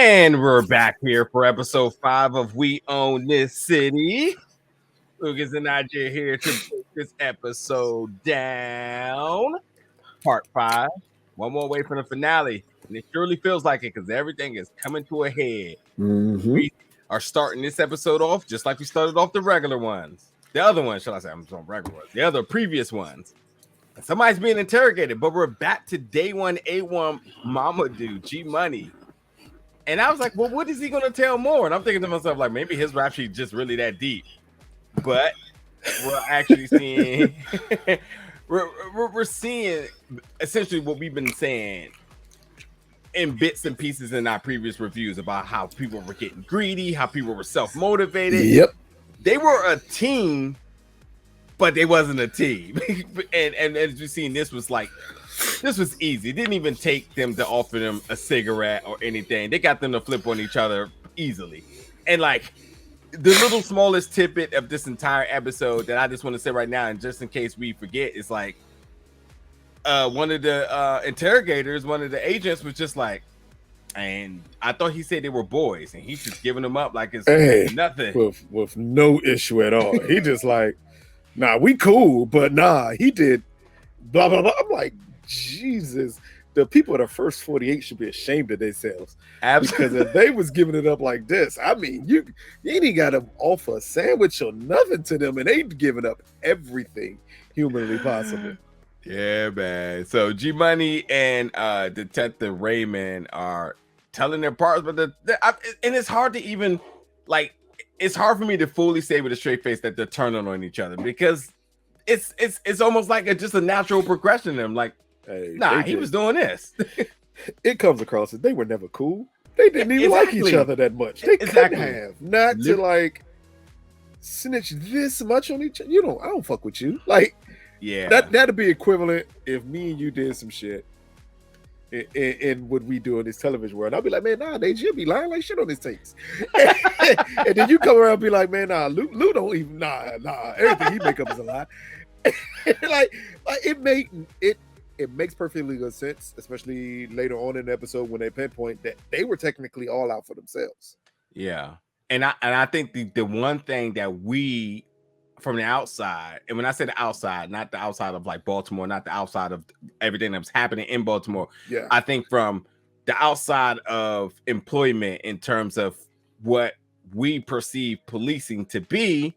And we're back here for episode 5 of We Own This City. Lucas and Najee here to break this episode down. Part 5. One more away from the finale. And it surely feels like it because everything is coming to a head. Mm-hmm. We are starting this episode off just like we started off the regular ones. The other ones, shall I say? I'm on regular ones. The other previous ones. And somebody's being interrogated, but we're back to day one, A1 Mama Dude, G Money. And I was like, well, what is he going to tell more? And I'm thinking to myself, like, maybe his rap sheet just really that deep. But we're actually seeing, we're seeing essentially what we've been saying in bits and pieces in our previous reviews about how people were getting greedy, how people were self-motivated. Yep. They were a team, but they wasn't a team. and as you've seen, this was easy. It didn't even take them to offer them a cigarette or anything. They got them to flip on each other easily. And like the little smallest tidbit of this entire episode that I just want to say right now, and just in case we forget, is like one of the interrogators, one of the agents was just like, and I thought he said they were boys, and he's just giving them up like it's nothing. With no issue at all. He just like, nah, we cool, but nah, he did blah blah blah. I'm like, Jesus, the people of the first 48 should be ashamed of themselves. Absolutely. Because if they was giving it up like this, I mean, you ain't got to offer a sandwich or nothing to them, and they giving up everything humanly possible. Yeah, man. So G Money and Detective Raymond are telling their parts, but and it's hard to even like. It's hard for me to fully say with a straight face that they're turning on each other because it's almost like just a natural progression. Them like, hey, nah, he was doing this. It comes across as they were never cool. They didn't even like each other that much. They couldn't have. Not to like snitch this much on each other. I don't fuck with you. Like, yeah, that'd be equivalent if me and you did some shit in what we do in this television world. I'll be like, man, nah, they should be lying like shit on his tapes. And then you come around and be like, man, nah, Lou don't even, nah, everything he make up is a lie. like it makes perfectly good sense, especially later on in the episode when they pinpoint that they were technically all out for themselves. Yeah. And I think the one thing that we from the outside, and when I say the outside, not the outside of like Baltimore, not the outside of everything that was happening in Baltimore. Yeah. I think from the outside of employment in terms of what we perceive policing to be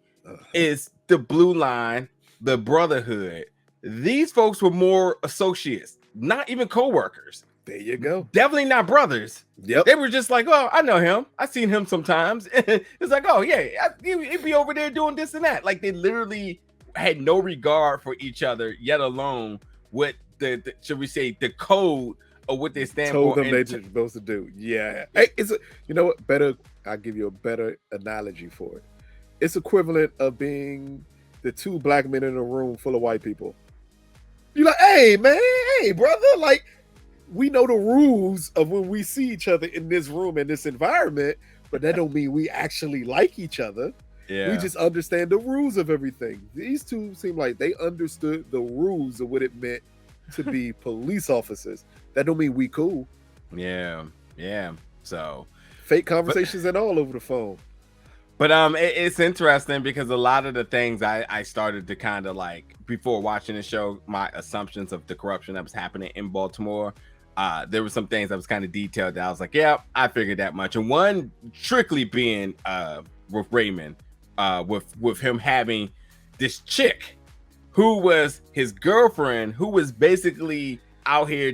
is the blue line, the brotherhood. These folks were more associates, not even co-workers. There you go. Definitely not brothers. Yep. They were just like, oh, I know him. I've seen him sometimes. It's like, oh, yeah, he'd be over there doing this and that. Like, they literally had no regard for each other, yet alone what the should we say, the code of what they stand Told for. Them they're supposed to do. Yeah. Hey, you know what? Better, I'll give you a better analogy for it. It's equivalent of being the two black men in a room full of white people. You're like, hey, man, hey, brother, like, we know the rules of when we see each other in this room, in this environment, but that don't mean we actually like each other. Yeah. We just understand the rules of everything. These two seem like they understood the rules of what it meant to be police officers. That don't mean we cool. Yeah. So fake conversations and all over the phone. But it's interesting because a lot of the things I started to kind of like before watching the show, my assumptions of the corruption that was happening in Baltimore. There were some things that was kind of detailed that I was like, yeah, I figured that much. And one strictly being with Raymond, with him having this chick who was his girlfriend, who was basically out here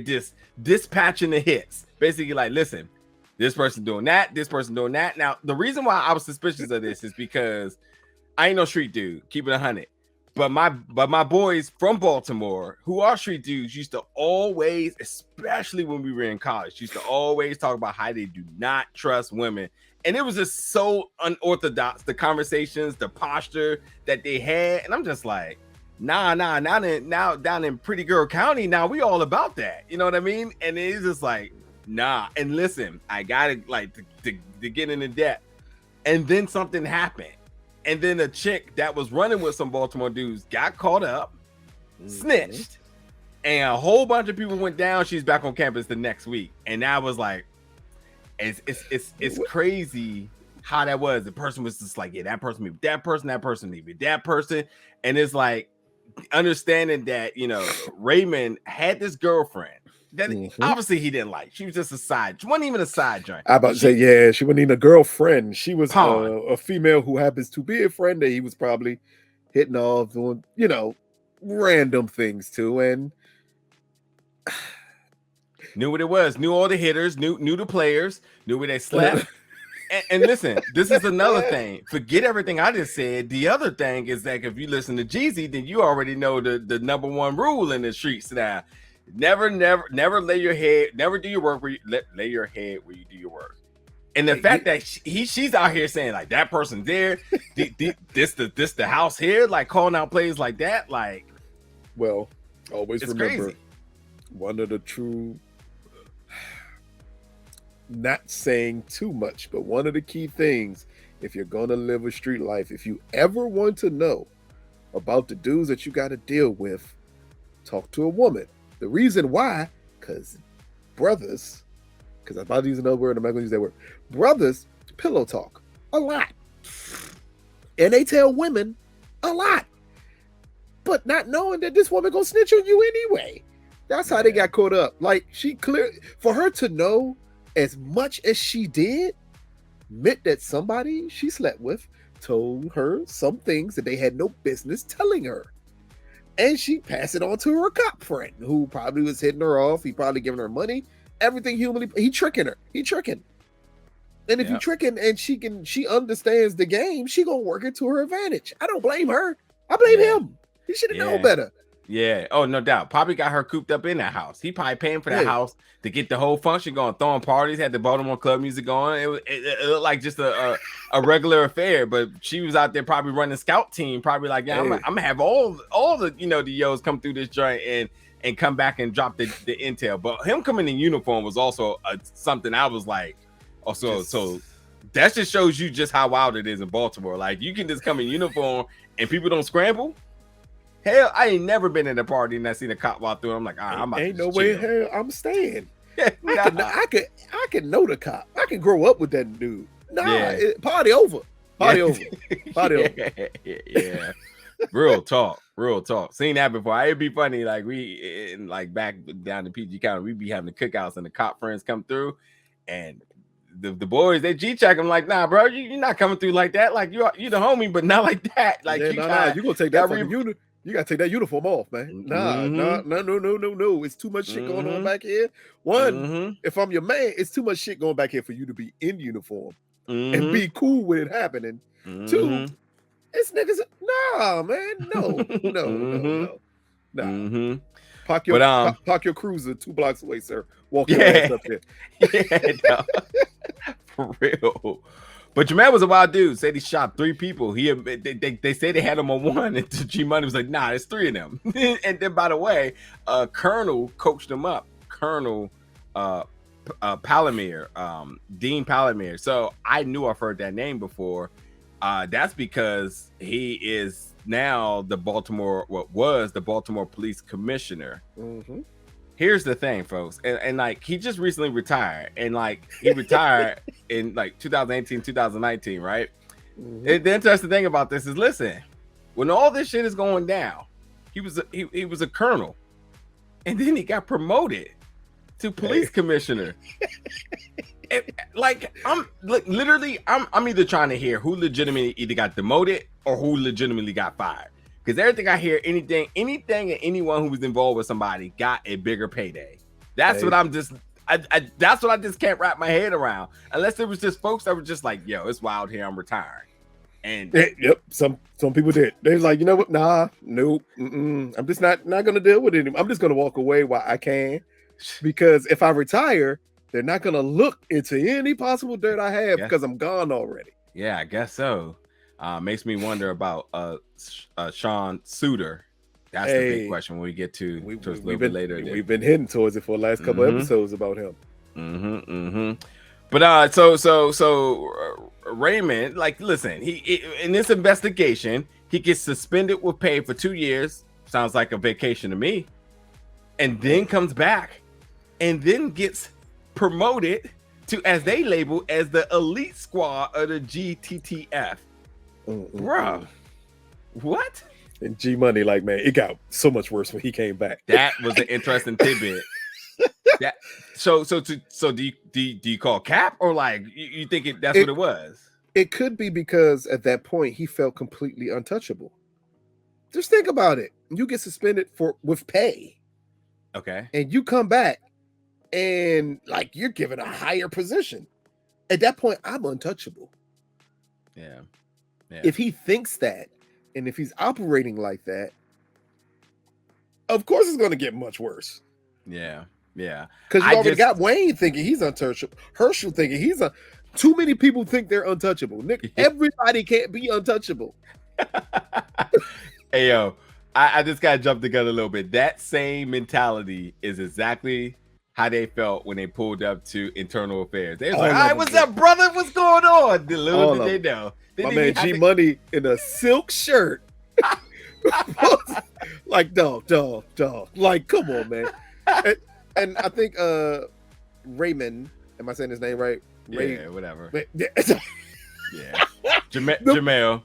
dispatching the hits. Basically like, listen, this person doing that, this person doing that. Now, the reason why I was suspicious of this is because I ain't no street dude, keep it 100. But my boys from Baltimore who are street dudes used to always, especially when we were in college, used to always talk about how they do not trust women. And it was just so unorthodox, the conversations, the posture that they had. And I'm just like, now down in Pretty Girl County, now we all about that. You know what I mean? And it's just like, nah. And listen, I gotta like to get into depth. And then something happened. And then a chick that was running with some Baltimore dudes got caught up, snitched, and a whole bunch of people went down. She's back on campus the next week. And I was like, It's crazy how that was. The person was just like, yeah, that person me, that person me, that person, and it's like understanding that Raymond had this girlfriend that obviously he didn't like. She was just a side. She wasn't even a side joint. I about to say, yeah, she wasn't even a girlfriend. She was pawn. a female who happens to be a friend that he was probably hitting off, doing random things too, and knew what it was. Knew all the hitters. Knew the players. Knew where they slept. And listen, this is another thing. Forget everything I just said. The other thing is that if you listen to Jeezy, then you already know the number one rule in the streets now. Never lay your head. Never do your work where you lay your head where you do your work. And the fact that she's out here saying like that person's there, this the house here, like calling out plays like that, like. Well, always remember crazy. One of the true. Not saying too much, but one of the key things, if you're going to live a street life, if you ever want to know about the dudes that you got to deal with, talk to a woman. The reason why, because brothers, because I'm about to use another word, I'm not going to use that word. Brothers pillow talk a lot. And they tell women a lot. But not knowing that this woman going to snitch on you anyway. That's how they got caught up. Like, for her to know as much as she did, meant that somebody she slept with told her some things that they had no business telling her. And she passed it on to her cop friend, who probably was hitting her off. He probably giving her money. Everything humanly, he tricking her. He tricking. And if you tricking and she understands the game, she gonna work it to her advantage. I don't blame her. I blame him. He should have known better. Yeah. Oh, no doubt. Probably got her cooped up in that house. He probably paying for that house to get the whole function going, throwing parties, had the Baltimore club music going. It looked like just a regular affair, but she was out there probably running scout team, probably like, yeah, I'm gonna have all the the yos come through this joint and come back and drop the intel. But him coming in uniform was also something I was like, so that just shows you just how wild it is in Baltimore. Like, you can just come in uniform and people don't scramble. Hell, I ain't never been at a party and I seen a cop walk through. I'm like, I'm ain't no way in hell I'm staying. Nah. I can know the cop. I can grow up with that dude. Party over. Party over. Yeah. Real talk. Seen that before. It'd be funny. Like, back down to PG County, we'd be having the cookouts and the cop friends come through, and the boys, they G-check him like, nah, bro, you're not coming through like that. Like, you the homie, but not like that. Like, you gonna take that fucking unit. You gotta take that uniform off, man. No. It's too much shit going on back here. One, if I'm your man, it's too much shit going back here for you to be in uniform and be cool with it happening. Two, it's niggas. Nah, man. No. Park your cruiser 2 blocks away, sir. Walk your ass up there. For real. But your man was a wild dude. Said he shot 3 people. They said they had him on one, and G Money was like, nah, it's 3 of them. And then, by the way, Colonel coached him up. Colonel Palomir, Dean Palomir. So I knew I've heard that name before. That's because he is now was the Baltimore Police Commissioner. Here's the thing, folks, and like, he just recently retired, and like, he retired in like 2018, 2019, right? The interesting thing about this is, listen, when all this shit is going down, he was a colonel, and then he got promoted to police commissioner. I'm either trying to hear who legitimately either got demoted or who legitimately got fired. Because everything I hear, anything and anyone who was involved with somebody got a bigger payday. That's what that's what I just can't wrap my head around. Unless there was just folks that were just like, yo, it's wild here, I'm retiring. And some people did. They was like, you know what? Nah, nope. I'm just not gonna deal with it anymore. I'm just gonna walk away while I can. Because if I retire, they're not gonna look into any possible dirt I have because I'm gone already. Yeah, I guess so. Makes me wonder about Sean Suiter. That's the big question when we get to a little bit later. We've been heading towards it for the last couple episodes about him. But so Raymond, like, listen, he in this investigation, he gets suspended with pay for 2 years. Sounds like a vacation to me. And then comes back and then gets promoted to, as they label, as the elite squad of the GTTF. Bruh, what? And G Money, like, man, it got so much worse when he came back. That was an interesting tidbit. That so do you call cap, or like you think that's what it was? It could be because at that point he felt completely untouchable. Just think about it. You get suspended with pay. Okay. And you come back and like you're given a higher position. At that point, I'm untouchable. Yeah. If he thinks that, and if he's operating like that, of course it's going to get much worse. Yeah. Because you already got Wayne thinking he's untouchable. Herschel thinking he's too many people think they're untouchable. Nick, everybody can't be untouchable. Hey, yo, I just got to jump the gun a little bit. That same mentality is exactly how they felt when they pulled up to internal affairs. They was like, all right, what's up, brother? What's going on? Little did they know. My man G Money in a silk shirt. Like, dog. Like, come on, man. And I think Raymond, am I saying his name right? Yeah, whatever. Yeah. Jamel.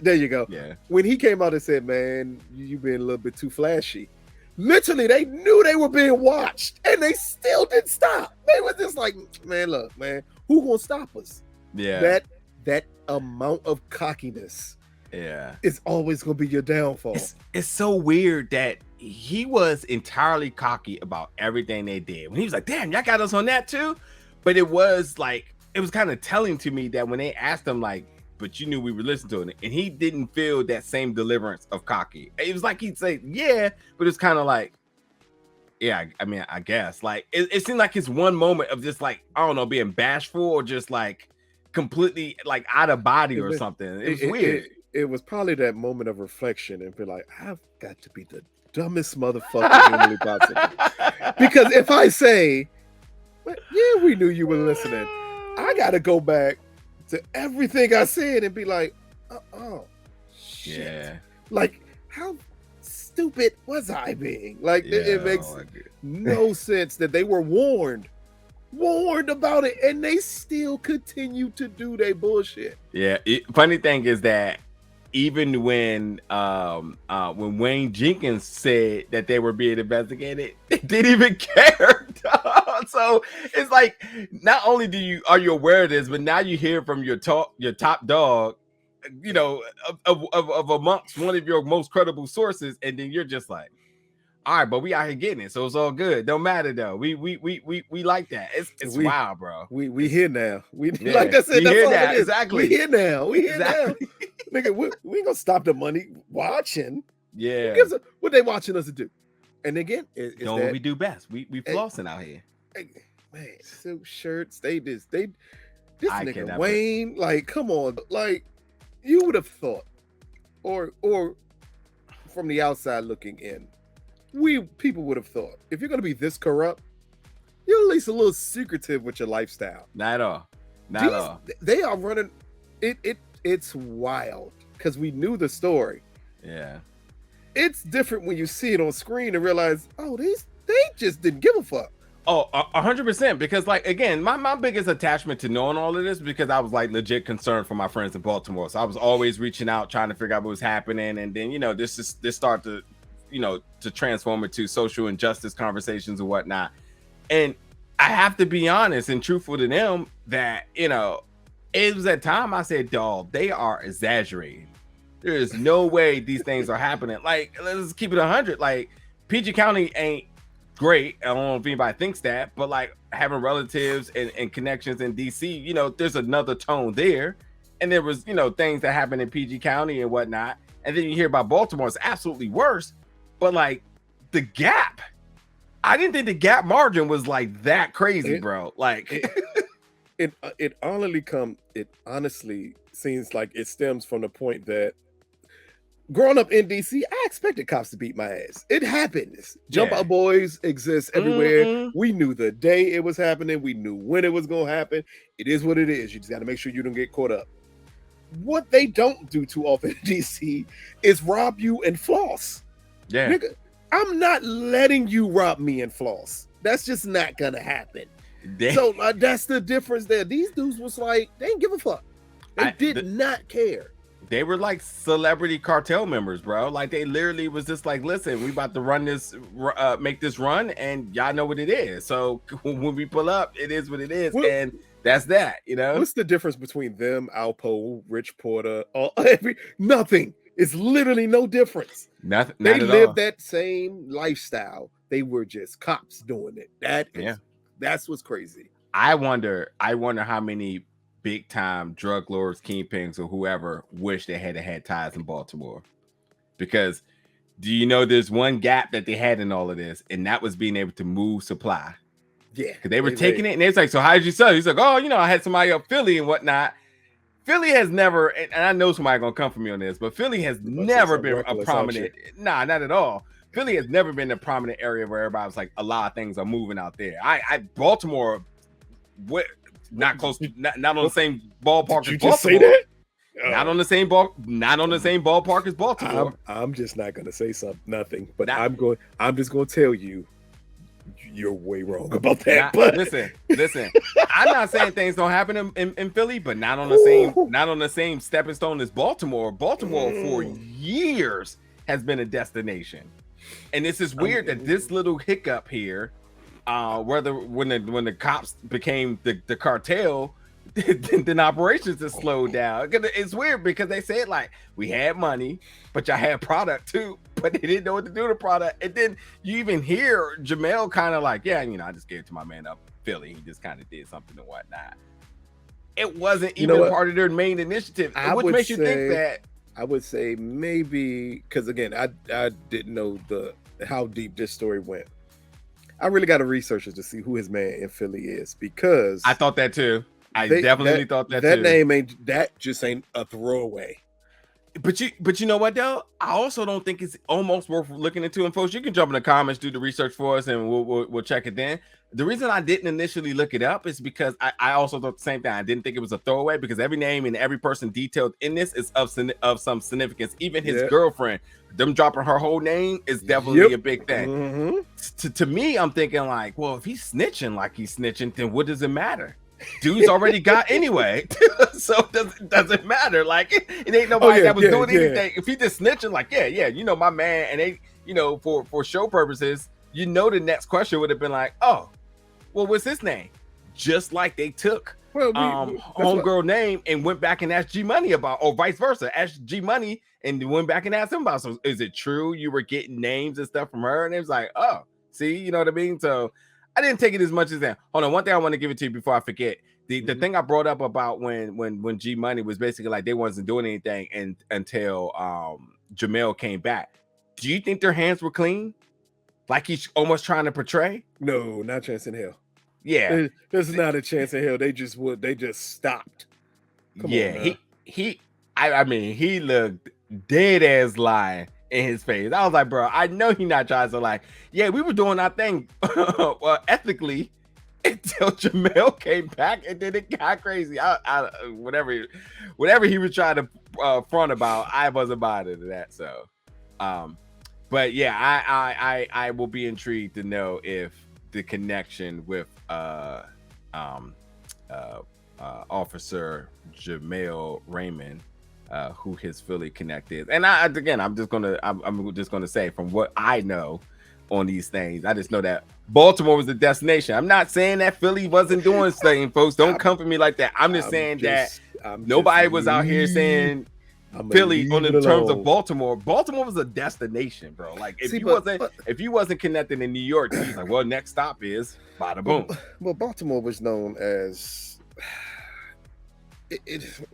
There you go. Yeah. When he came out and said, man, you being a little bit too flashy. Literally, they knew they were being watched and they still didn't stop. They were just like, man, look, man, who gonna stop us? Yeah. That amount of cockiness. Yeah. It's always gonna be your downfall. It's so weird that he was entirely cocky about everything they did. When he was like, damn, y'all got us on that too. But it was kind of telling to me that when they asked him, like, but you knew we were listening to it, and he didn't feel that same deliverance of cocky. It was like he'd say, yeah, but it's kind of like, yeah, I mean, I guess. Like, it seemed like his one moment of just like, I don't know, being bashful or just like completely like out of body or something. It was weird. It was probably that moment of reflection and be like, I've got to be the dumbest motherfucker humanly possible. Because if I say, yeah, we knew you were listening, I got to go back to everything I said and be like, oh, shit. Yeah. Like, how stupid was I being? Like, it makes no sense that they were warned about it, and they still continue to do their bullshit. Yeah. Funny thing is that even when Wayne Jenkins said that they were being investigated, they didn't even care. So it's like, not only are you aware of this, but now you hear from your top dog, you know, of amongst one of your most credible sources, and then you're just like, all right, but we out here getting it, so it's all good. Don't matter though. We like that. It's wild, bro. We here now. Like I said, that's all it is. Exactly. We here now. Now. Nigga, we ain't gonna stop the money watching. Yeah. What they watching us to do? And again, doing what we do best. We flossing out here. Man, silk shirts. This nigga Wayne. Like, come on. Like, you would have thought, or from the outside looking in, people would have thought, if you're gonna be this corrupt, you're at least a little secretive with your lifestyle. Not at all. They are running it. It's wild because we knew the story. Yeah. It's different when you see it on screen and realize, oh, they just didn't give a fuck. Oh, 100%. Because, like, again, my biggest attachment to knowing all of this, because I was like legit concerned for my friends in Baltimore. So I was always reaching out, trying to figure out what was happening. And then, you know, this started to, you know, to transform into social injustice conversations and whatnot. And I have to be honest and truthful to them that, you know, it was that time I said, dog, they are exaggerating. There is no way these things are happening. Like, let's keep it 100. Like, PG County ain't great. I don't know if anybody thinks that, but like having relatives and connections in DC, you know, there's another tone there. And there was, you know, things that happened in PG County and whatnot. And then you hear about Baltimore, it's absolutely worse. But like the gap, I didn't think the gap margin was like that crazy, bro. Like it honestly seems like it stems from the point that growing up in DC, I expected cops to beat my ass. It happens. Jump out boys exist everywhere. Mm-hmm. We knew the day it was happening. We knew when it was going to happen. It is what it is. You just got to make sure you don't get caught up. What they don't do too often in DC is rob you and floss. Yeah. Nigga, I'm not letting you rob me and floss. That's just not going to happen. So that's the difference there. These dudes was like, they didn't give a fuck. They did not care. They were like celebrity cartel members, bro. Like they literally was just like, listen, we about to run this, make this run, and y'all know what it is. So when we pull up, it is what it is, and that's that. You know, what's the difference between them, Alpo, Rich Porter, nothing? It's literally no difference. Nothing. They lived that same lifestyle. They were just cops doing it. That's what's crazy. I wonder how many big time drug lords, kingpins, or whoever wish they had ties in Baltimore. Because do you know there's one gap that they had in all of this, and that was being able to move supply. Yeah, because they were taking it, and it's like, so how did you sell? He's like, oh, I had somebody up Philly and whatnot. Philly has never, and I know somebody gonna come for me on this, but Philly has never been a prominent. Nah, not at all. Philly has never been a prominent area where everybody was like, a lot of things are moving out there. Baltimore, not close, not on the same ballpark. Did you just say that? Not on the same ballpark as Baltimore. I'm just not gonna say nothing, but I'm just gonna tell you, you're way wrong about that. But listen, I'm not saying things don't happen in Philly, but not on the same stepping stone as Baltimore. Baltimore for years has been a destination, and this is weird that this little hiccup here, when the cops became the cartel, then operations just slowed down. It's weird because they said like, we had money, but y'all had product too, but they didn't know what to do with the product. And then you even hear Jamel kind of like, yeah, I just gave it to my man up Philly. He just kind of did something and whatnot. It wasn't even part of their main initiative, which makes you think that. I would say maybe because again, I didn't know how deep this story went. I really got to research it to see who his man in Philly is, because I thought that too. I definitely thought that too. That just ain't a throwaway. But you know what though? I also don't think it's almost worth looking into. And folks, you can jump in the comments, do the research for us, and we'll check it then. The reason I didn't initially look it up is because I also thought the same thing. I didn't think it was a throwaway, because every name and every person detailed in this is of some significance. Even his girlfriend, them dropping her whole name is definitely a big thing. Mm-hmm. To me, I'm thinking like, well, if he's snitching like he's snitching, then what does it matter? Dude's already got anyway, so it doesn't matter. Like it ain't nobody that was doing anything. If he just snitching, like my man, and they for show purposes, the next question would have been like, oh, well, what's his name? Just like they took homegirl name and went back and asked G Money about, or vice versa, asked G Money and went back and asked him about. So is it true you were getting names and stuff from her? And it was like, oh, see, you know what I mean? So I didn't take it as much as that. Hold on, one thing I want to give it to you before I forget. The thing I brought up about when G Money was basically like they wasn't doing anything until Jamel came back. Do you think their hands were clean? Like he's almost trying to portray? No, not a chance in hell. Yeah. There's not a chance in hell. They just stopped. Come on, he looked dead ass lying in his face. I was like, bro, I know he's not trying to like, yeah, we were doing our thing ethically until Jamel came back, and then it got crazy. Whatever he was trying to front about, I wasn't bothered to that. So, but yeah, I will be intrigued to know if the connection with Officer Jamel Raymond, who his Philly connect is. And I'm just gonna say from what I know on these things, I just know that Baltimore was the destination. I'm not saying that Philly wasn't doing something, folks. Don't come for me like that. I'm saying that nobody was out here saying Philly on the terms of Baltimore. Baltimore was a destination, bro. Like if you wasn't connected in New York, he's like, well, next stop is bada boom. Well, Baltimore was known as.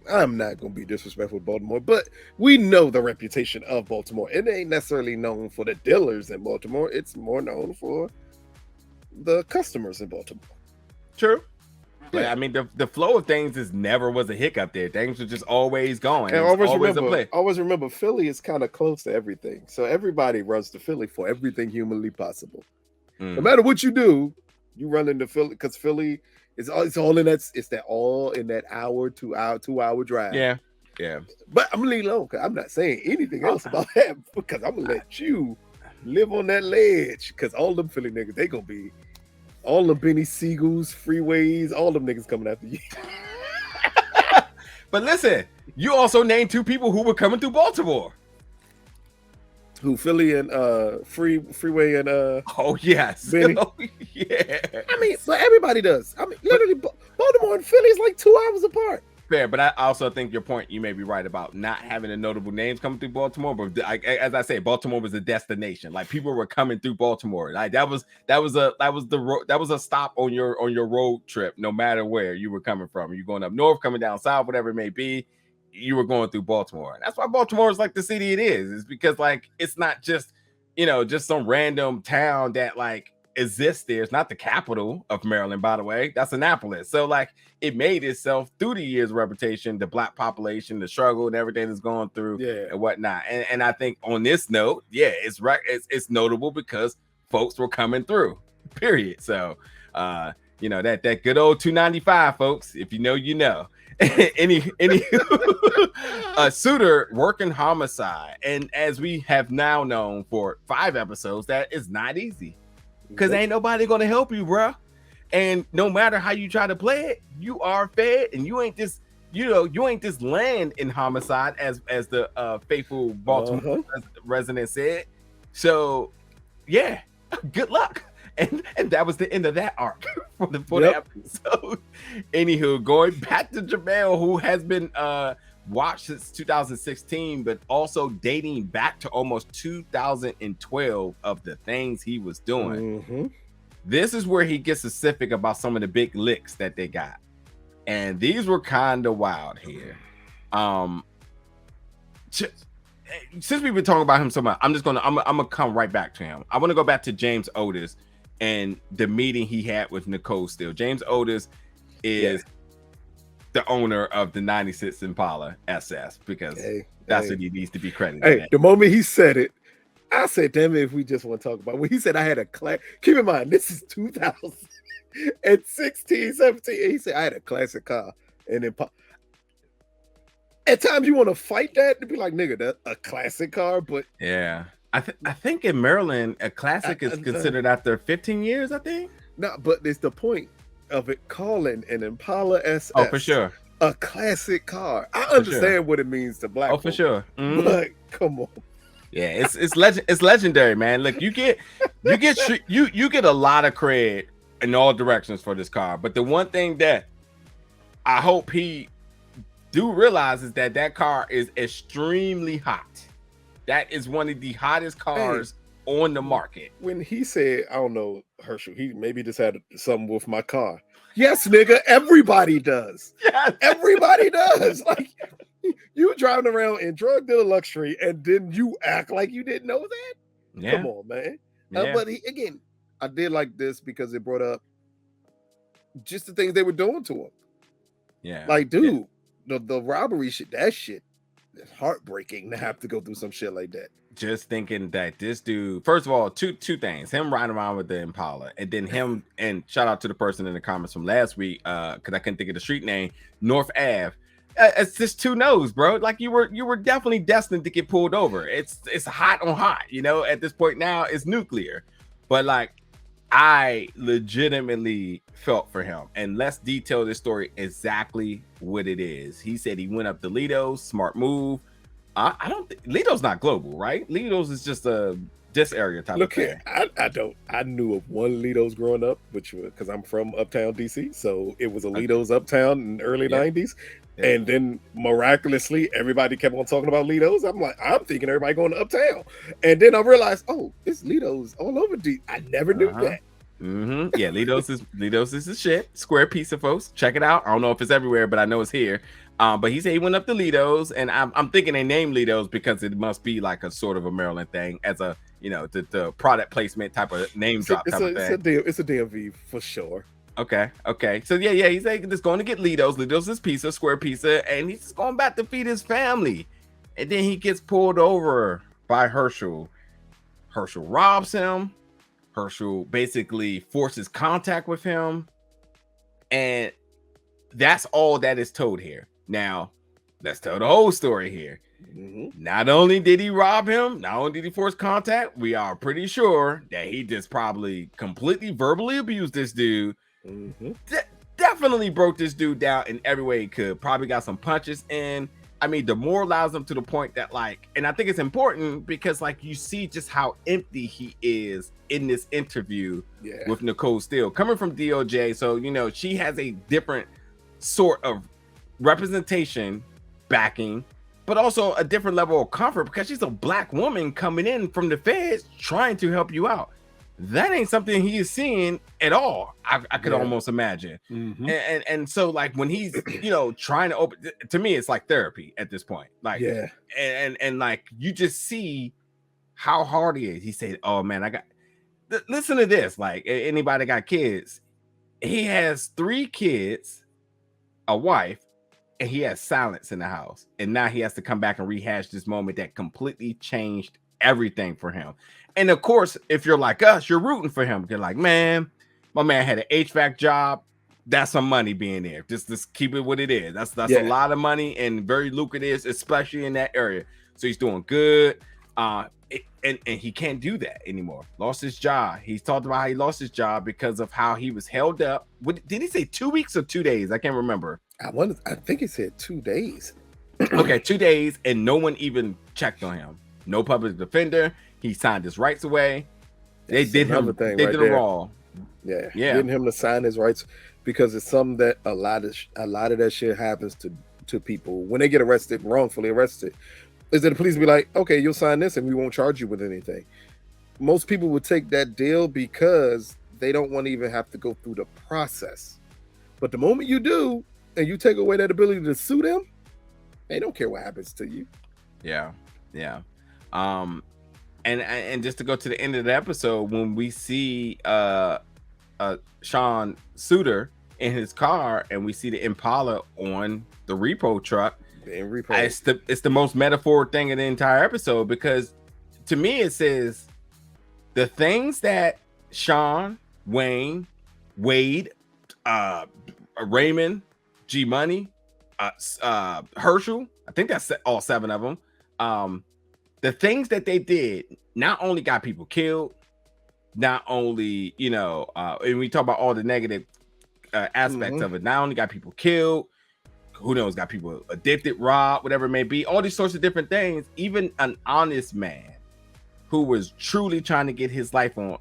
I'm not gonna be disrespectful to Baltimore, but we know the reputation of Baltimore. It ain't necessarily known for the dealers in Baltimore. It's more known for the customers in Baltimore. True. But I mean, the flow of things never was a hiccup there. Things were just always going. And always remember, Philly is kind of close to everything. So everybody runs to Philly for everything humanly possible. No matter what you do, you run into Philly, because Philly is all in that. It's all in that 2-hour drive. Yeah. But I'm gonna leave it alone, because I'm not saying anything else about that, because I'm gonna let you live on that ledge, because all them Philly niggas, they gonna be All the Benny Siegels, freeways, all them niggas coming after you. But listen, you also named 2 people who were coming through Baltimore. Who, Philly and freeway and Oh yes. Benny? Oh, yeah. I mean, but everybody does. I mean, literally, Baltimore and Philly is like 2 hours apart. Fair, but I also think your point, you may be right about not having the notable names coming through Baltimore. But as I say, Baltimore was a destination. Like people were coming through Baltimore. Like that was a stop on your road trip. No matter where you were coming from, you going up north, coming down south, whatever it may be, you were going through Baltimore. And that's why Baltimore is like the city it is. It's because like it's not just just some random town that like exists there. It's not the capital of Maryland, by the way. That's Annapolis. So like it made itself through the years reputation, the black population, the struggle and everything that's going through and whatnot. And I think on this note, it's notable because folks were coming through, period. So that good old 295, folks. If you know, you know. any Suitor working homicide, and as we have now known for 5 episodes, that is not easy. Because ain't nobody gonna help you, bro. And no matter how you try to play it, you are fed, and you ain't just land in homicide, as the faithful Baltimore resident said. So, yeah, good luck. And that was the end of that arc for the episode. Anywho, going back to Jamel, who has been watched since 2016, but also dating back to almost 2012 of the things he was doing. This is where he gets specific about some of the big licks that they got, and these were kind of wild here. Since we've been talking about him so much, I'm gonna come right back to him. I want to go back to James Otis and the meeting he had with Nicole Steele. James Otis is the owner of the 96 Impala SS, because that's what he needs to be credited. The moment he said it, I said, damn it, if we just want to talk about it. When he said I had a class, keep in mind, this is 2016, 17. And he said I had a classic car. And then at times you want to fight that to be like, nigga, that's a classic car, but yeah. I think in Maryland, a classic is considered after 15 years, I think. No, but it's the point of it calling an Impala SS. Oh, for sure. A classic car. I understand what it means to black for sure. But come on. Yeah, it's legendary, man. Look, you get a lot of credit in all directions for this car. But the one thing that I hope he do realize is that car is extremely hot. That is one of the hottest cars on the market. When he said, I don't know, Herschel, he maybe just had something with my car. Yes, nigga, everybody does. Yes. Everybody does. Like, you driving around in drug dealer luxury, and then you act like you didn't know that? Yeah. Come on, man. Yeah. But again, I did like this because it brought up just the things they were doing to him. Yeah. Like, dude, the robbery shit, that shit. It's heartbreaking to have to go through some shit like that. Just thinking that this dude, first of all, two things: him riding around with the Impala, and then him. And shout out to the person in the comments from last week, because I couldn't think of the street name, North Ave. It's just 2 no's, bro. Like you were definitely destined to get pulled over. It's hot on hot, at this point now it's nuclear. But like, I legitimately felt for him, and let's detail this story exactly what it is. He said he went up to Lido's, smart move. I don't think Lido's not global, right? Lido's is just this area type of thing. I knew of one Lido's growing up, which was because I'm from uptown DC, so it was a Lido's uptown in the early 90s. Yeah. And then miraculously, everybody kept on talking about Lido's. I'm thinking everybody going to uptown. And then I realized, it's Lido's all over D. I never knew that. Yeah, Lido's is the shit. Square pizza, folks. Check it out. I don't know if it's everywhere, but I know it's here. But he said he went up to Lido's, and I'm thinking they named Lido's because it must be like a sort of a Maryland thing, as a the product placement type of name drop type of thing. It's a DMV for sure. Okay. So yeah, he's like just going to get Lido's. Lido's is pizza, square pizza, and he's just going back to feed his family. And then he gets pulled over by Herschel. Herschel robs him. Herschel basically forces contact with him, and that's all that is told here. Now, let's tell the whole story here. Not only did he rob him, not only did he force contact, we are pretty sure that he just probably completely verbally abused this dude. Definitely broke this dude down in every way he could. Probably got some punches in. I mean, demoralized him to the point that, like, and I think it's important because, like, you see just how empty he is in this interview with Nicole Steele coming from DOJ. So, you know, she has a different sort of representation backing, but also a different level of comfort because she's a black woman coming in from the feds trying to help you out. That ain't something he is seeing at all. I could almost imagine. And so, like, when he's, you know, trying to open, to me, it's like therapy at this point. Like, and like, you just see how hard he is. He said, oh man, I got, listen to this. Like, anybody got kids? He has 3 kids, a wife, and he has silence in the house. And now he has to come back and rehash this moment that completely changed everything for him. And of course, if you're like us, you're rooting for him. You're like, man, my man had an HVAC job. That's some money being there. Just keep it what it is. That's a lot of money and very lucrative, especially in that area. So he's doing good. And he can't do that anymore. Lost his job. He's talked about how he lost his job because of how he was held up. Did he say 2 weeks or 2 days? I can't remember. I think he said 2 days. Okay, 2 days, and no one even checked on him. No public defender. He signed his rights away. They did him. They did him wrong. Yeah, getting him to sign his rights, because it's something that a lot of that shit happens to people when they get arrested, wrongfully arrested. Is that the police be like, okay, you'll sign this and we won't charge you with anything. Most people would take that deal because they don't want to even have to go through the process. But the moment you do, and you take away that ability to sue them, they don't care what happens to you. Yeah. And just to go to the end of the episode, when we see Sean Suter in his car and we see the Impala on the repo truck, it's the most metaphoric thing in the entire episode, because to me it says the things that Sean, Wayne, Wade, Raymond, G Money, Herschel, I think that's all 7 of them. The things that they did not only got people killed, not only, you know, and we talk about all the negative aspects of it, not only got people killed, who knows, got people addicted, robbed, whatever it may be, all these sorts of different things. Even an honest man who was truly trying to get his life on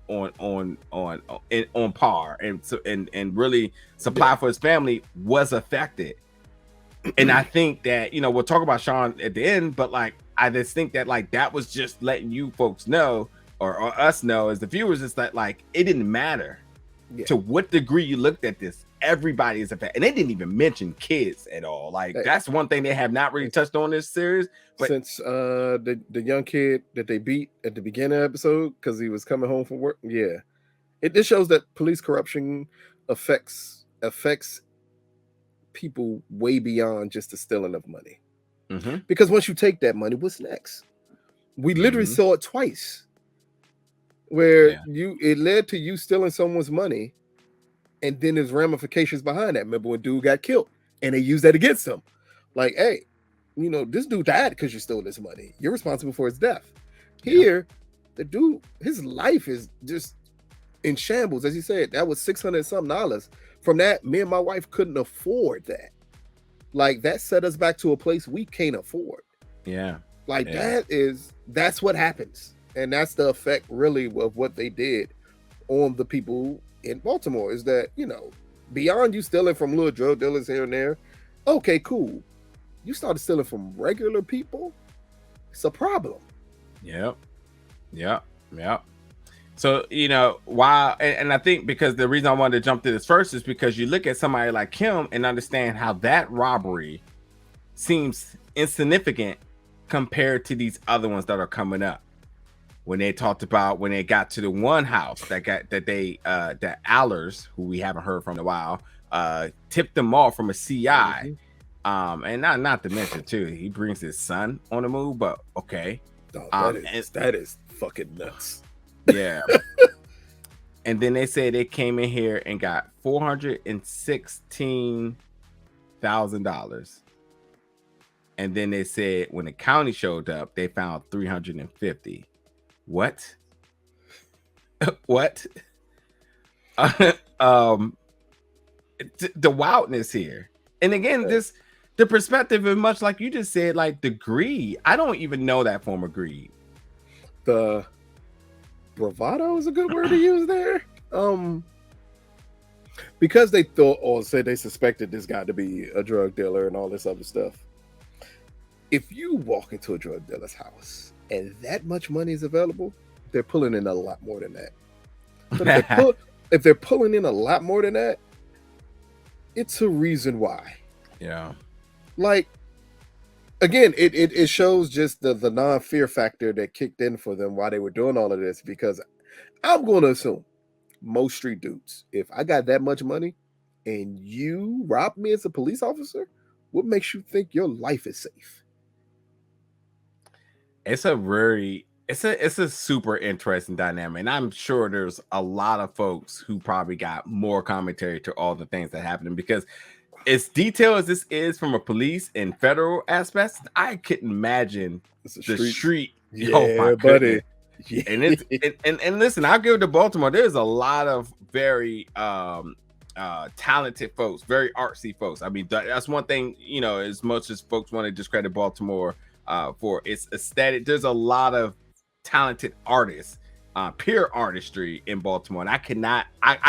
par and really supply for his family was affected. And I think that, you know, we'll talk about Sean at the end, but like, I just think that, like, that was just letting you folks know, or us know as the viewers, is that, like, it didn't matter to what degree you looked at this. Everybody is affected, and they didn't even mention kids at all. Like, that's one thing they have not really touched on this series. But since the young kid that they beat at the beginning of the episode because he was coming home from work, it just shows that police corruption affects people way beyond just the stealing of money. Because once you take that money, what's next? We literally saw it twice, where it led to you stealing someone's money, and then there's ramifications behind that. Remember when dude got killed and they used that against him? Like, hey, you know, this dude died because you stole this money. You're responsible for his death. Here, the dude, his life is just in shambles. As you said, that was $600 something. From that, me and my wife couldn't afford that. Like, that set us back to a place we can't afford. That's what happens. And that's the effect really of what they did on the people in Baltimore, is that, you know, beyond you stealing from little drug dealers here and there, okay, cool. You started stealing from regular people, it's a problem. Yep. So, you know, while, and I think because the reason I wanted to jump to this first is because you look at somebody like him and understand how that robbery seems insignificant compared to these other ones that are coming up. When they talked about, when they got to the one house that Allers, who we haven't heard from in a while, tipped them off from a CI. And not to mention too, he brings his son on the move, but okay. That is fucking nuts. Yeah. And then they said they came in here and got $416,000. And then they said when the county showed up, they found 350. What? What? um, the wildness here. And again, the perspective is much like you just said, like the greed. I don't even know that form of greed. The bravado is a good word to use there. Because they thought or said they suspected this guy to be a drug dealer and all this other stuff. If you walk into a drug dealer's house and that much money is available, they're pulling in a lot more than that. But if they're pulling in a lot more than that, it's a reason why. Yeah. Like, again, it shows just the non-fear factor that kicked in for them while they were doing all of this, because I'm going to assume most street dudes, if I got that much money and you rob me as a police officer, what makes you think your life is safe? It's a super interesting dynamic, and I'm sure there's a lot of folks who probably got more commentary to all the things that happened, because as detailed as this is from a police and federal aspects, I couldn't imagine the street. Yeah, oh my buddy. Yeah. And it's and listen, I'll give it to Baltimore. There's a lot of very talented folks, very artsy folks. I mean, that's one thing, you know, as much as folks want to discredit Baltimore for its aesthetic, there's a lot of talented artists, pure artistry in Baltimore. And I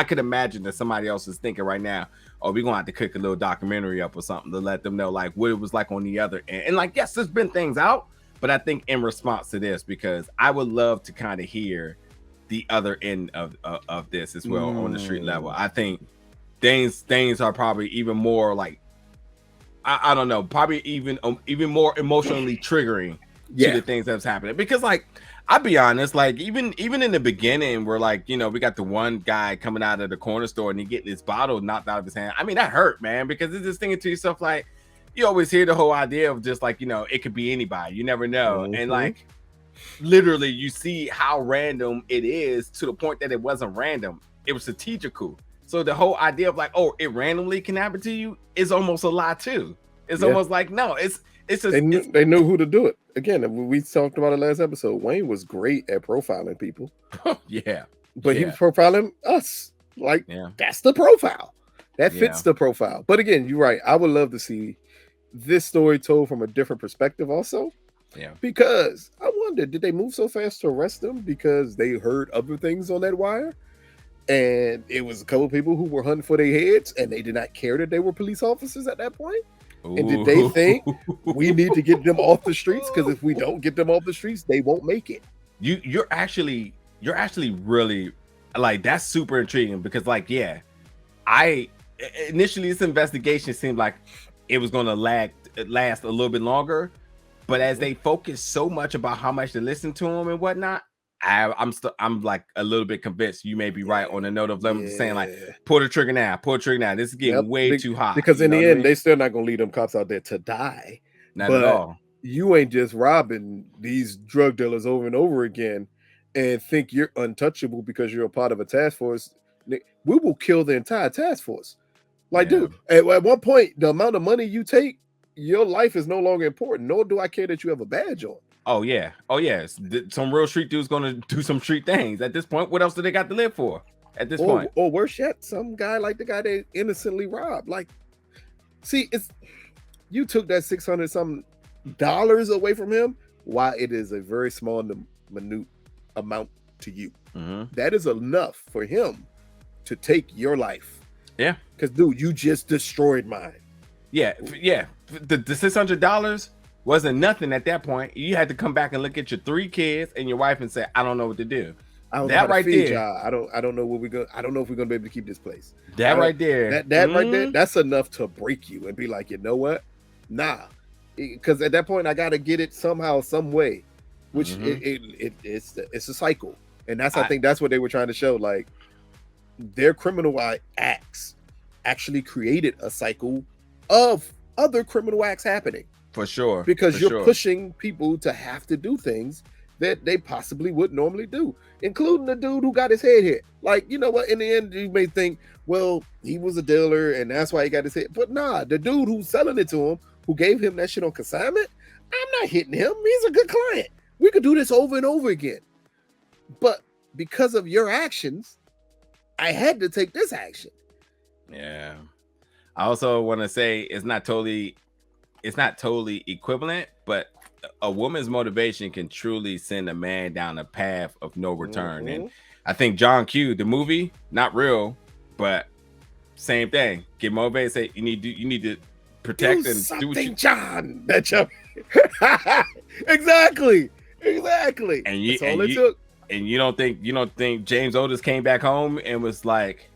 could imagine that somebody else is thinking right now, oh, we're gonna have to cook a little documentary up or something to let them know like what it was like on the other end. And like, yes, there's been things out, but I think in response to this, because I would love to kind of hear the other end of this as well on the street level. I think things are probably even more like, I don't know, probably even more emotionally triggering to the things that's happening. Because like, I'll be honest, like even in the beginning, we're like, you know, we got the one guy coming out of the corner store and he getting his bottle knocked out of his hand. I mean, that hurt, man, because it's just thinking to yourself, like, you always hear the whole idea of just like, you know, it could be anybody, you never know. And like, literally, you see how random it is to the point that it wasn't random, it was strategical. So the whole idea of like, oh, it randomly can happen to you is almost a lie too. It's almost like, no, they knew who to do it. Again, we talked about it last episode. Wayne was great at profiling people. But he was profiling us. Like, that's the profile. That fits the profile. But again, you're right. I would love to see this story told from a different perspective also. Because I wonder, did they move so fast to arrest them because they heard other things on that wire? And it was a couple of people who were hunting for their heads and they did not care that they were police officers at that point? Ooh. And did they think we need to get them off the streets? Because if we don't get them off the streets, they won't make it. You're actually really, like, that's super intriguing, because like, I initially this investigation seemed like it was going to last a little bit longer, but as they focus so much about how much they listen to them and whatnot, I'm like a little bit convinced you may be right on the note of them saying like, pull the trigger now. This is getting way too hot. Because in the end, they still not gonna leave them cops out there to die. Not at all. You ain't just robbing these drug dealers over and over again and think you're untouchable because you're a part of a task force. We will kill the entire task force. Like, dude, at one point, the amount of money you take, your life is no longer important. Nor do I care that you have a badge on. Oh yeah. Some real street dude's gonna do some street things. At this point, what else do they got to live for? At this point, or worse yet, some guy like the guy they innocently robbed. Like, see, you took that $600 something away from him. While it is a very small, minute amount to you, that is enough for him to take your life. Yeah, because dude, you just destroyed mine. Yeah. The $600 wasn't nothing at that point. You had to come back and look at your 3 kids and your wife and say, I don't know what to do. I don't know how to feed y'all. I don't know what I don't know if we're gonna be able to keep this place. That right there. Right there, that's enough to break you and be like, you know what? Nah. Because at that point I gotta get it somehow, some way. Which it's a cycle. And I think that's what they were trying to show. Like, their criminal acts actually created a cycle of other criminal acts happening. For sure. Because you're pushing people to have to do things that they possibly would normally do, including the dude who got his head hit. Like, you know what? In the end, you may think, well, he was a dealer and that's why he got his head. But nah, the dude who's selling it to him who gave him that shit on consignment, I'm not hitting him. He's a good client. We could do this over and over again. But because of your actions, I had to take this action. Yeah. I also want to say it's not totally equivalent, but a woman's motivation can truly send a man down a path of no return. And I think John Q, the movie, not real, but same thing. Get motivated. Say you need to protect do and something, do what you, John. That exactly. And you, that's all and it took. And you don't think James Otis came back home and was like,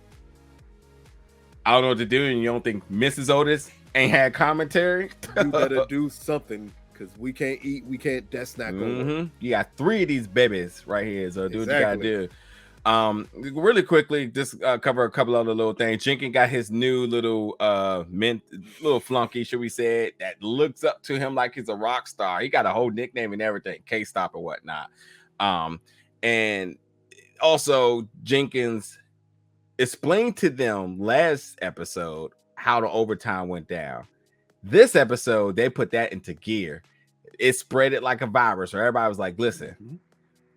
I don't know what to do, and you don't think Mrs. Otis ain't had commentary? You better do something, because we can't eat. We can't. That's not going to work. You got 3 of these babies right here, so do what you gotta do. Really quickly, just cover a couple other little things. Jenkins got his new little little flunky, should we say it, that looks up to him like he's a rock star. He got a whole nickname and everything, K-Stop or whatnot. And also Jenkins explained to them last episode how the overtime went down. This episode, they put that into gear. It spread it like a virus, or everybody was like, listen,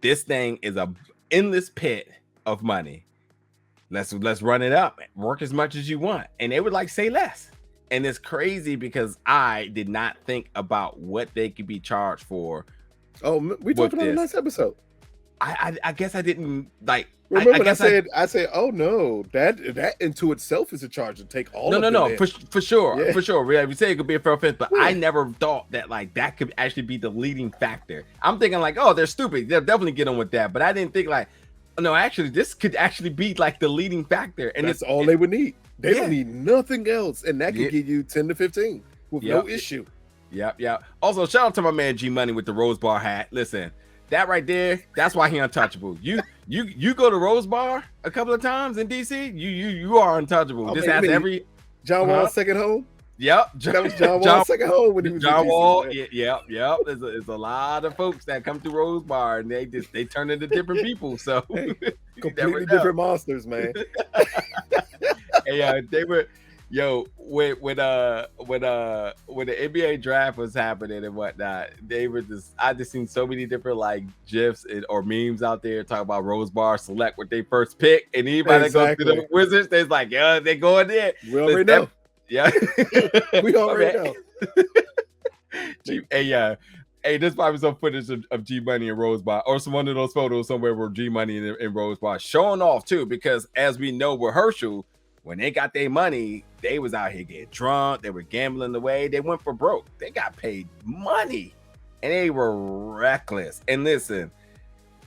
this thing is a endless pit of money. Let's run it up. Work as much as you want. And they would like say less. And it's crazy because I did not think about what they could be charged for. Oh, we talked about it last episode. I guess I didn't like. Remember, I said, oh no, that into itself is a charge to take all. No, for sure, for sure. Yeah, we say it could be a fair offense, but I never thought that like that could actually be the leading factor. I'm thinking like, oh, they're stupid. They'll definitely get on with that, but I didn't think like, no, actually, this could actually be like the leading factor, and that's all they would need. They don't need nothing else, and that could give you 10 to 15 with no issue. Yep. Also, shout out to my man G Money with the Rose Bar hat. Listen. That right there, that's why he untouchable. You go to Rose Bar a couple of times in DC, you are untouchable. Oh, this has every John Wall's second home. Yep, that was John Wall's second home when he was John in DC, Wall. Yep. There's a lot of folks that come through Rose Bar and they turn into different people. So completely different monsters, man. Hey, they were. Yo, when the NBA draft was happening and whatnot, I just seen so many different like gifs or memes out there talking about Rose Bar select what they first pick, and anybody that goes to the Wizards, they're like, yeah, they going there. We already know. Yeah, we already know. Hey, there's probably some footage of G Money and Rose Bar, or some one of those photos somewhere where G Money and Rose Bar showing off too, because as we know with Herschel, when they got their money, they was out here getting drunk. They were gambling away. They went for broke. They got paid money, and they were reckless. And listen,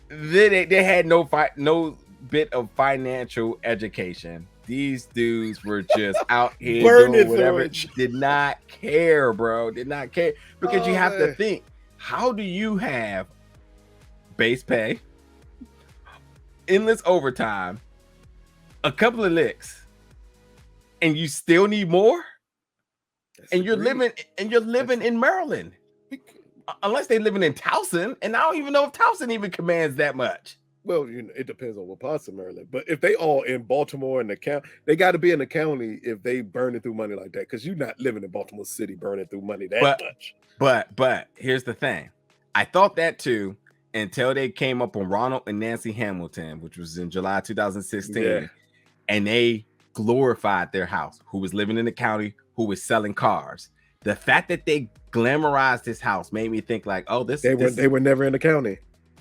they had no bit of financial education. These dudes were just out here doing whatever. Did not care, bro. Did not care, because you have to think: how do you have base pay, endless overtime, a couple of licks? And you still need more, and you're living in Maryland, unless they're living in Towson, and I don't even know if Towson even commands that much. Well, it depends on what parts of Maryland. But if they all in Baltimore and the county, they got to be in the county if they burning through money like that, because you're not living in Baltimore City burning through money that much. But here's the thing: I thought that too until they came up on Ronald and Nancy Hamilton, which was in July 2016, and they glorified their house, who was living in the county, who was selling cars. The fact that they glamorized this house made me think like, oh, they were never in the county.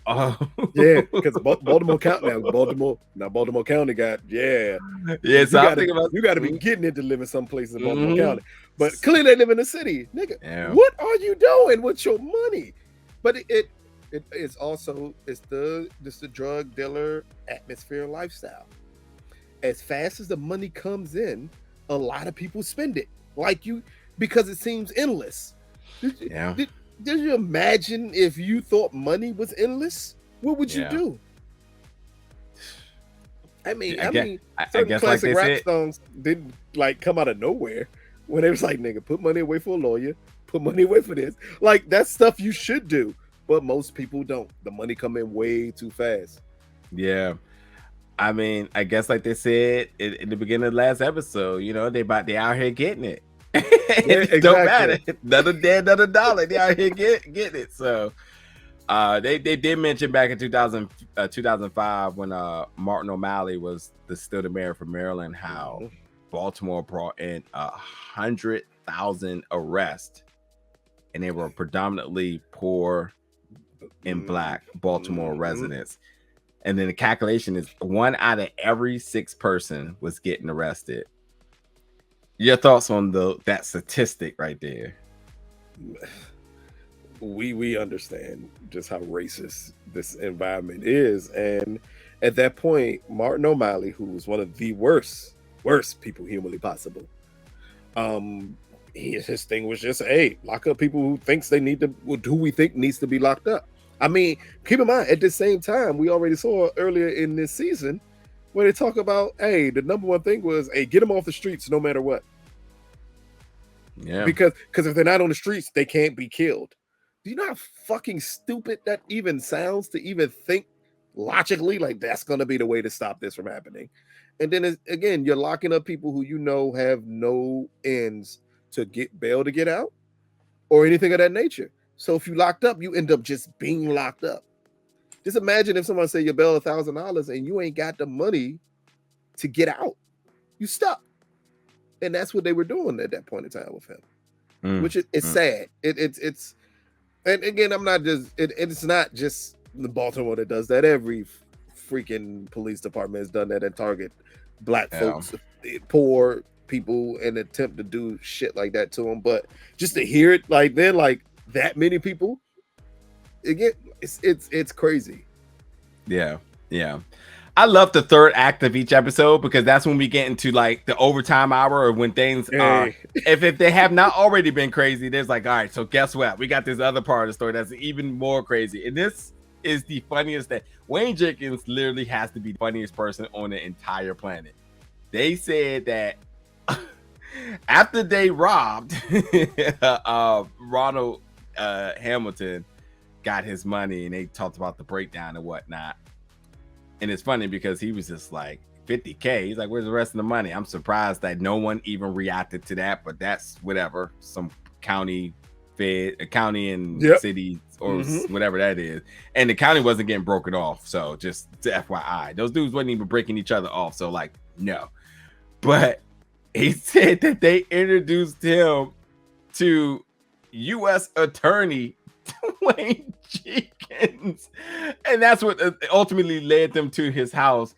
Oh yeah, because Baltimore County Baltimore County got So you got to be getting it to live in some places in Baltimore County, but clearly they live in the city, nigga. Yeah. What are you doing with your money? But it's also the drug dealer atmosphere lifestyle. As fast as the money comes in, a lot of people spend it because it seems endless. Did you imagine if you thought money was endless? What would you do? I mean, certain classic rap songs didn't come out of nowhere when it was like, nigga, put money away for a lawyer, put money away for this. Like, that's stuff you should do, but most people don't. The money come in way too fast. Yeah. I mean, I guess like they said in the beginning of the last episode, they out here getting it. It don't matter. Another dead, another dollar. They out here getting it. So they did mention back in 2005 when Martin O'Malley was still the mayor for Maryland, how Baltimore brought in 100,000 arrests, and they were predominantly poor and Black Baltimore residents. And then the calculation is 1 out of every 6 person was getting arrested. Your thoughts on that statistic right there? We understand just how racist this environment is, and at that point, Martin O'Malley, who was one of the worst people humanly possible, his thing was just, hey, lock up people who we think needs to be locked up. I mean, keep in mind, at the same time, we already saw earlier in this season where they talk about, hey, the number one thing was, hey, get them off the streets no matter what. Yeah. Because if they're not on the streets, they can't be killed. Do you know how fucking stupid that even sounds to even think logically like that's going to be the way to stop this from happening? And then again, you're locking up people who you know have no ends to get bail to get out or anything of that nature. So if you locked up, you end up just being locked up. Just imagine if someone say you bail $1,000 and you ain't got the money to get out. You stuck. And that's what they were doing at that point in time with him, which is sad. It's and again, it's not just the Baltimore that does that. Every freaking police department has done that and target Black folks, poor people, and attempt to do shit like that to them. But just to hear it like that many people, again, it's crazy. Yeah. I love the third act of each episode because that's when we get into like the overtime hour, or when things are, if they have not already been crazy, there's like, all right, so guess what? We got this other part of the story that's even more crazy. And this is the funniest thing. Wayne Jenkins literally has to be the funniest person on the entire planet. They said that after they robbed Ronald Hamilton got his money, and they talked about the breakdown and whatnot. And it's funny because he was just like, $50K. He's like, where's the rest of the money? I'm surprised that no one even reacted to that, but that's whatever. Some county and city or whatever that is. And the county wasn't getting broken off. So just to FYI, those dudes wasn't even breaking each other off. So like, no. But he said that they introduced him to U.S. Attorney Dwayne Jenkins, and that's what ultimately led them to his house.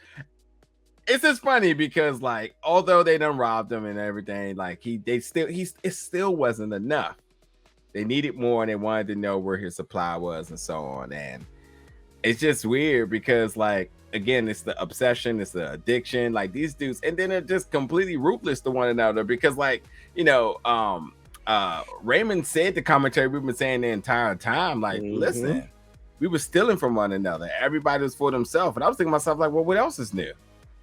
It's just funny because, like, although they done robbed him and everything, like it still wasn't enough. They needed more, and they wanted to know where his supply was and so on. And it's just weird because, like, again, it's the obsession, it's the addiction, like these dudes, and then they're just completely ruthless to one another because, like, Raymond said the commentary we've been saying the entire time, like, listen, we were stealing from one another. Everybody was for themselves. And I was thinking to myself, like, well, what else is new?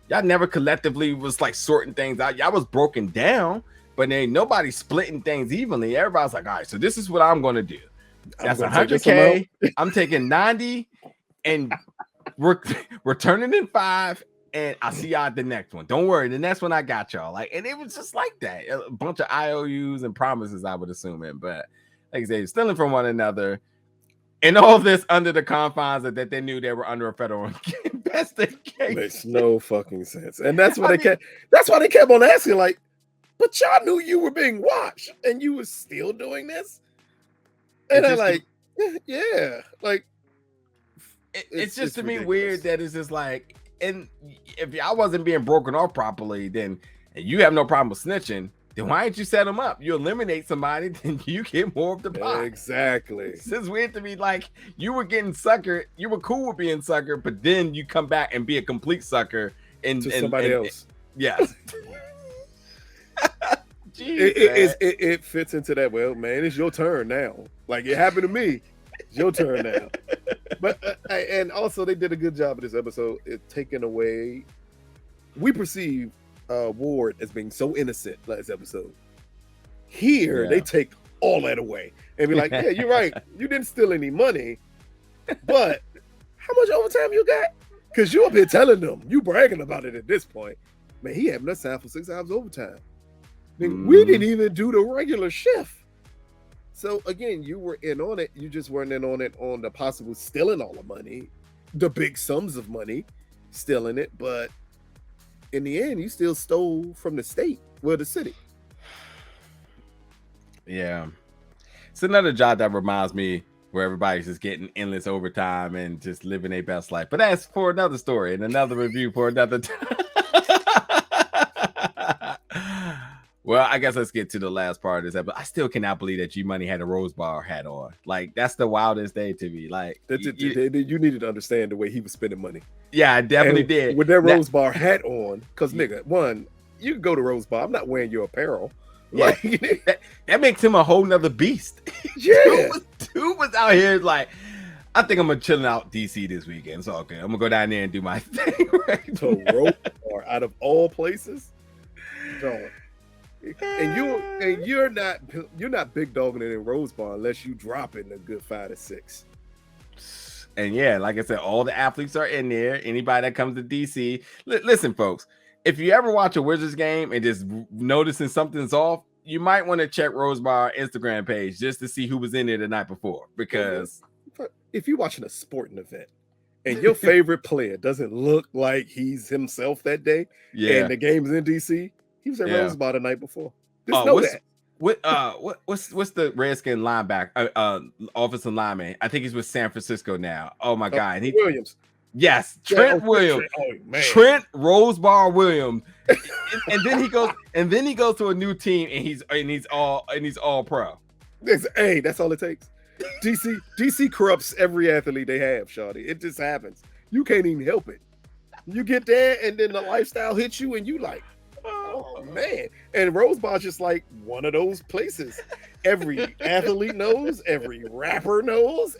Y'all never collectively was like sorting things out. Y'all was broken down, but ain't nobody splitting things evenly. Everybody's like, all right, so this is what I'm going to do. That's 100K. I'm taking 90, and we're turning in 5. And I'll see y'all at the next one. Don't worry, the next one I got y'all. Like, and it was just like that. A bunch of IOUs and promises, I would assume it. But like I say, stealing from one another. And all this under the confines that they knew they were under a federal investigation. Makes no fucking sense. And that's why that's why they kept on asking, like, but y'all knew you were being watched and you were still doing this. And they're like, yeah. Like, it's just to me weird that it's just like, and if y'all wasn't being broken off properly, then and you have no problem with snitching, then why didn't you set them up? You eliminate somebody, then you get more of the pie. Exactly. It's just weird to me. Like, you were getting suckered, you were cool with being suckered, but then you come back and be a complete sucker and somebody else. Yes. Jeez, it fits into that. Well, man, it's your turn now. Like, it happened to me. It's your turn now. But and also they did a good job of this episode. It taking away. We perceive Ward as being so innocent last episode. Here they take all that away and be like, yeah, you're right. You didn't steal any money, but how much overtime you got? Because you up here telling them, you bragging about it at this point. Man, he having us time for 6 hours overtime. We didn't even do the regular shift. So again, you were in on it. You just weren't in on it on the possible stealing all the money, the big sums of money, stealing it. But in the end, you still stole from the state, well, the city. Yeah. It's another job that reminds me where everybody's just getting endless overtime and just living their best life. But that's for another story and another review for another time. Well, I guess let's get to the last part of this episode. I still cannot believe that G Money had a Rose Bar hat on. Like, that's the wildest day to me. Like, you needed to understand the way he was spending money. Yeah, I definitely did. With that Rose Bar hat on, because nigga, one, you can go to Rose Bar. I'm not wearing your apparel. Yeah, like, that makes him a whole nother beast. Yeah, dude was out here like, I think I'm gonna chilling out DC this weekend. It's all good. I'm gonna go down there and do my thing. Right to Rose Bar out of all places, don't. And you're not big dogging it in Rose Bar unless you drop it in a good 5 to 6. And yeah, like I said, all the athletes are in there. Anybody that comes to DC, listen, folks. If you ever watch a Wizards game and just noticing something's off, you might want to check Rose Bar Instagram page just to see who was in there the night before. Because if you're watching a sporting event and your favorite player doesn't look like he's himself that day, and the game's in DC, he was at Rose Bar the night before. Just know that. What's the Redskin linebacker, offensive lineman? I think he's with San Francisco now. Oh my God, Williams. Yes, Trent Williams. Trent Rose Bar Williams. and then he goes to a new team and he's all pro. Hey, that's all it takes. DC corrupts every athlete they have, Shawty. It just happens. You can't even help it. You get there and then the lifestyle hits you and you like, oh man. And Rose Bar's just like one of those places. Every athlete knows, every rapper knows,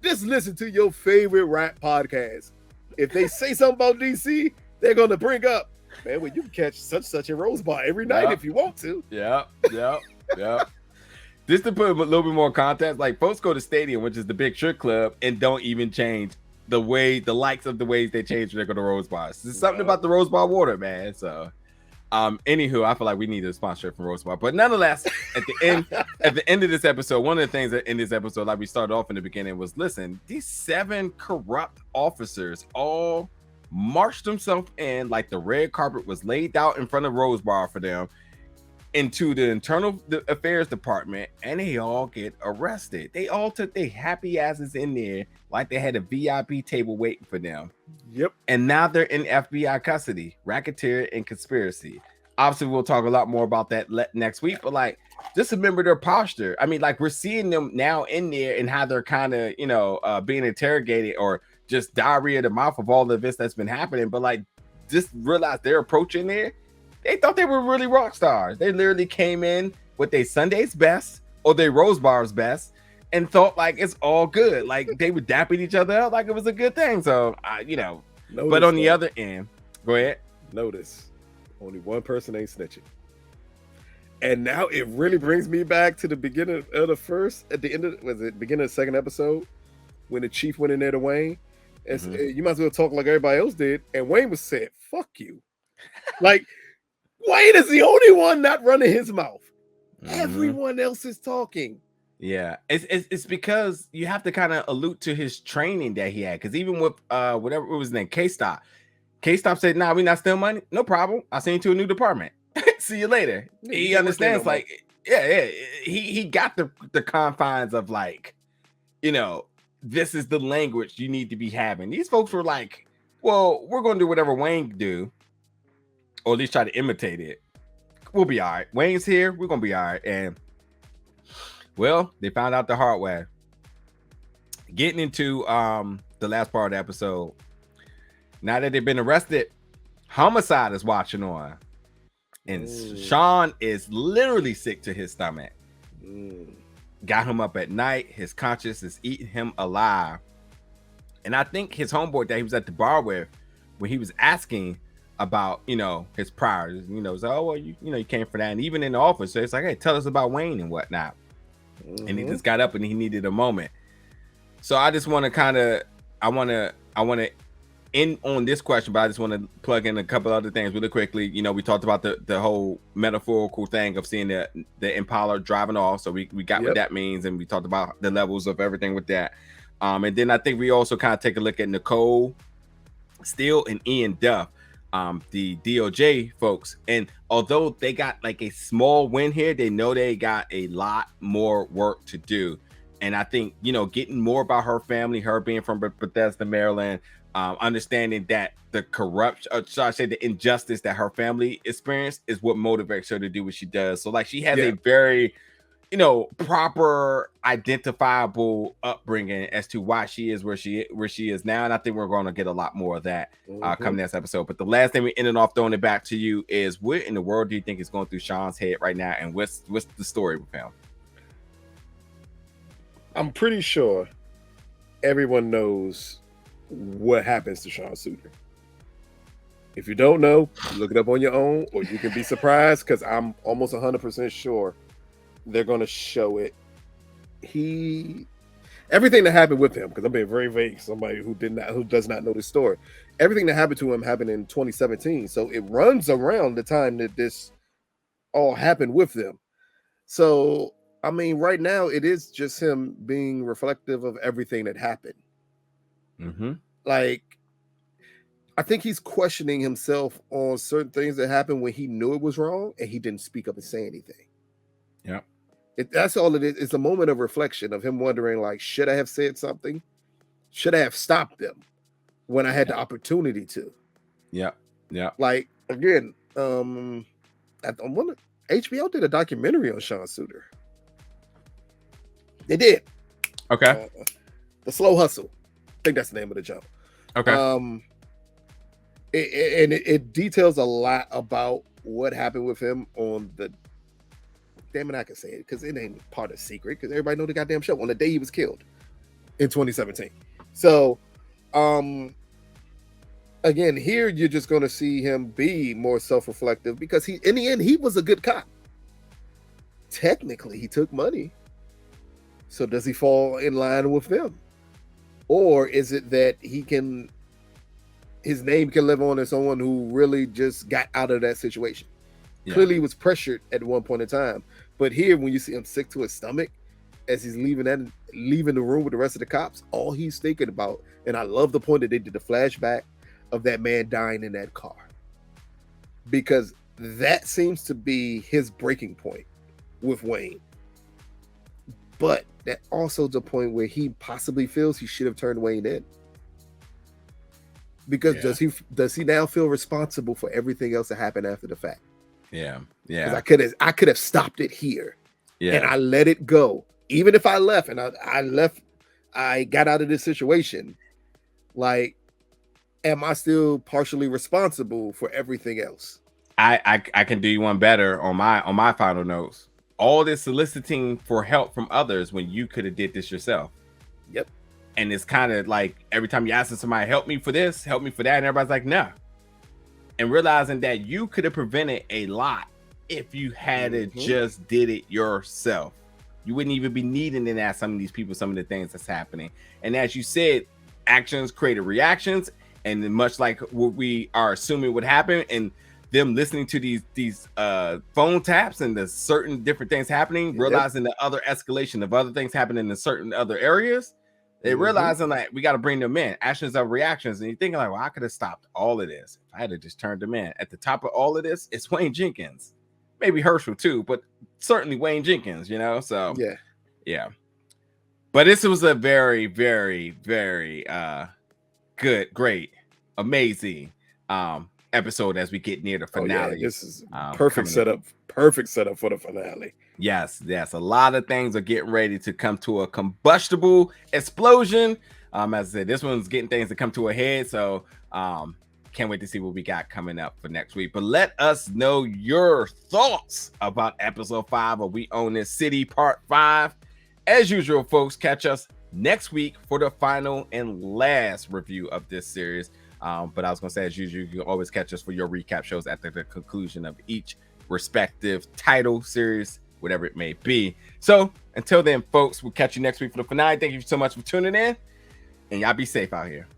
just listen to your favorite rap podcast. If they say something about DC, they're gonna bring up, man, well, you can catch such a Rose Bar every night if you want to. Yeah. Just to put a little bit more context, like folks go to Stadium, which is the big strip club, and don't even change the likes of the ways they change when they go to Rose Bars. There's something about the Rose Bar water, man. So anywho, I feel like we need a sponsor from Rose Bar. But nonetheless, at the end of this episode, one of the things that in this episode, like we started off in the beginning, was listen, these 7 corrupt officers all marched themselves in like the red carpet was laid out in front of Rose Bar for them into the internal affairs department, and they all get arrested. They all took their happy asses in there like they had a VIP table waiting for them. Yep. And now they're in FBI custody, racketeering and conspiracy. Obviously, we'll talk a lot more about that next week, but like, just remember their posture. I mean, like, we're seeing them now in there and how they're kind of, being interrogated or just diarrhea of the mouth of all the events that's been happening. But like, just realize their approach in there. They thought they were really rock stars. They literally came in with their Sunday's best or their Rose Bar's best and thought like it's all good. Like they were dapping each other up like it was a good thing. So, but on the other end, go ahead. Notice, only one person ain't snitching. And now it really brings me back to the beginning of beginning of the second episode when the chief went in there to Wayne and said, you might as well talk like everybody else did. And Wayne was said, fuck you. Like, Wayne is the only one not running his mouth. Everyone else is talking. Yeah, it's because you have to kind of allude to his training that he had. Because even with whatever it was named, K-Stop said, "Nah, we not stealing money. No problem. I'll send you to a new department. See you later." He understands, like, he got the confines of like, this is the language you need to be having. These folks were like, well, we're going to do whatever Wayne do, or at least try to imitate it. We'll be all right. Wayne's here. We're going to be all right. And well, they found out the hard way. Getting into the last part of the episode, now that they've been arrested, Homicide is watching on. And Sean is literally sick to his stomach. Got him up at night. His conscience is eating him alive. And I think his homeboy that he was at the bar with, when he was asking about, his priors, so, oh, well, you came for that. And even in the office, so it's like, hey, tell us about Wayne and whatnot. And he just got up and he needed a moment. So I just want to I want to in on this question, but I just want to plug in a couple other things really quickly. You know, we talked about the whole metaphorical thing of seeing the impala driving off, so we got what that means, and we talked about the levels of everything with that. And then I think we also kind of take a look at Nicole Steele and Ian Duff, the DOJ folks. And although they got like a small win here, they know they got a lot more work to do. And I think, you know, getting more about her family, her being from Bethesda, Maryland, understanding that the corruption, or should I say the injustice that her family experienced is what motivates her to do what she does. So like she has a very, you know, proper identifiable upbringing as to why she is where she is now. And I think we're going to get a lot more of that coming next episode. But the last thing we ended off throwing it back to you is, what in the world do you think is going through Sean's head right now? And what's the story with him? I'm pretty sure everyone knows what happens to Sean Suiter. If you don't know, look it up on your own, or you can be surprised, because I'm almost 100% sure they're going to show it. Everything that happened with him, because I'm being very vague, somebody who does not know this story. Everything that happened to him happened in 2017, so it runs around the time that this all happened with them. So I mean, right now it is just him being reflective of everything that happened. Like, I think he's questioning himself on certain things that happened when he knew it was wrong and he didn't speak up and say anything. Yeah. That's all it is. It's a moment of reflection of him wondering, like, should I have said something? Should I have stopped them when I had the opportunity to? Yeah. Yeah. Like, again, HBO did a documentary on Sean Suiter. They did. Okay. The Slow Hustle. I think that's the name of the show. Okay. It details a lot about what happened with him on the, damn it, I can say it because it ain't part of secret, because everybody know the goddamn show, on the day he was killed in 2017. So again, here you're just going to see him be more self-reflective, because he, in the end, he was a good cop. Technically, he took money. So does he fall in line with them? Or is it that his name can live on as someone who really just got out of that situation? Yeah. Clearly he was pressured at one point in time. But here, when you see him sick to his stomach as he's leaving the room with the rest of the cops, all he's thinking about, and I love the point that they did the flashback of that man dying in that car, because that seems to be his breaking point with Wayne. But that also the point where he possibly feels he should have turned Wayne in. Because does he now feel responsible for everything else that happened after the fact? Yeah. Yeah. Because I could have stopped it here. Yeah. And I let it go. Even if I left and I got out of this situation, like, am I still partially responsible for everything else? I can do you one better on my final notes. All this soliciting for help from others when you could have did this yourself. Yep. And it's kind of like every time you ask somebody, help me for this, help me for that, and everybody's like, no. And realizing that you could have prevented a lot if you had just did it yourself. You wouldn't even be needing to ask some of these people some of the things that's happening. And as you said, actions created reactions, and much like what we are assuming would happen, and them listening to these phone taps and the certain different things happening, realizing the other escalation of other things happening in certain other areas, they realizing like we got to bring them in. Actions are reactions, and you're thinking like, well, I could have stopped all of this if I had to just turned them in. At the top of all of this, it's Wayne Jenkins, maybe Herschel too, but certainly Wayne Jenkins. You know, so yeah. But this was a very, very, very good, great, amazing episode as we get near the finale. This is perfect setup for the finale. Yes, a lot of things are getting ready to come to a combustible explosion. As I said, this one's getting things to come to a head, so can't wait to see what we got coming up for next week. But let us know your thoughts about episode 5 of We Own This City Part 5. As usual, folks, catch us next week for the final and last review of this series. But I was going to say, as usual, you can always catch us for your recap shows at the conclusion of each respective title, series, whatever it may be. So until then, folks, we'll catch you next week for the finale. Thank you so much for tuning in, and y'all be safe out here.